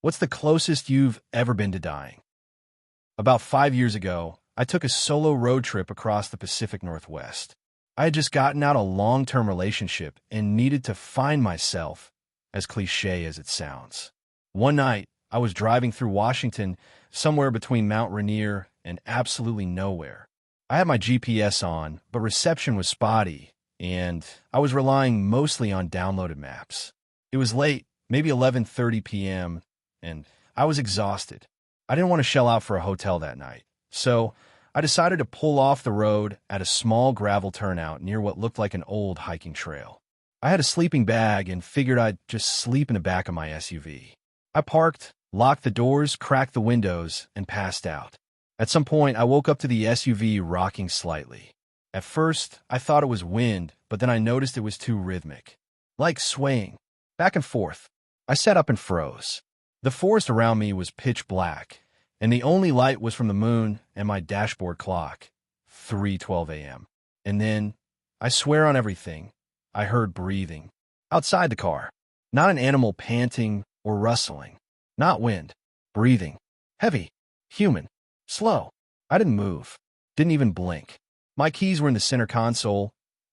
What's the closest you've ever been to dying? About 5 years ago, I took a solo road trip across the Pacific Northwest. I had just gotten out a long-term relationship and needed to find myself, as cliché as it sounds. One night, I was driving through Washington, somewhere between Mount Rainier and absolutely nowhere. I had my GPS on, but reception was spotty, and I was relying mostly on downloaded maps. It was late, maybe 11:30 p.m., and I was exhausted. I didn't want to shell out for a hotel that night, so I decided to pull off the road at a small gravel turnout near what looked like an old hiking trail. I had a sleeping bag and figured I'd just sleep in the back of my SUV. I parked, locked the doors, cracked the windows, and passed out. At some point, I woke up to the SUV rocking slightly. At first, I thought it was wind, but then I noticed it was too rhythmic, like swaying, back and forth. I sat up and froze. The forest around me was pitch black, and the only light was from the moon and my dashboard clock, 3:12 a.m. And then, I swear on everything, I heard breathing. Outside the car. Not an animal panting or rustling. Not wind. Breathing. Heavy. Human. Slow. I didn't move. Didn't even blink. My keys were in the center console,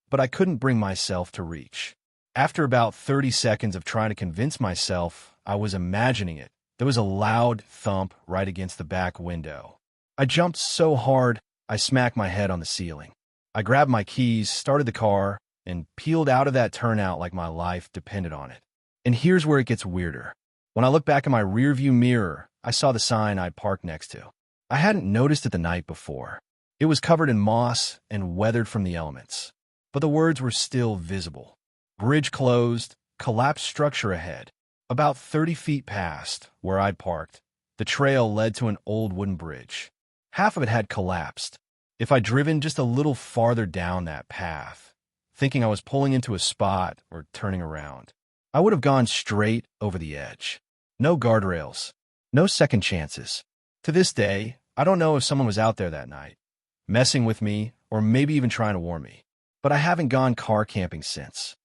but I couldn't bring myself to reach. After about 30 seconds of trying to convince myself I was imagining it, there was a loud thump right against the back window. I jumped so hard, I smacked my head on the ceiling. I grabbed my keys, started the car, and peeled out of that turnout like my life depended on it. And here's where it gets weirder. When I looked back in my rearview mirror, I saw the sign I'd parked next to. I hadn't noticed it the night before. It was covered in moss and weathered from the elements, but the words were still visible. Bridge closed, collapsed structure ahead. About 30 feet past where I'd parked, the trail led to an old wooden bridge. Half of it had collapsed. If I'd driven just a little farther down that path, thinking I was pulling into a spot or turning around, I would have gone straight over the edge. No guardrails, no second chances. To this day, I don't know if someone was out there that night, messing with me or maybe even trying to warn me. But I haven't gone car camping since.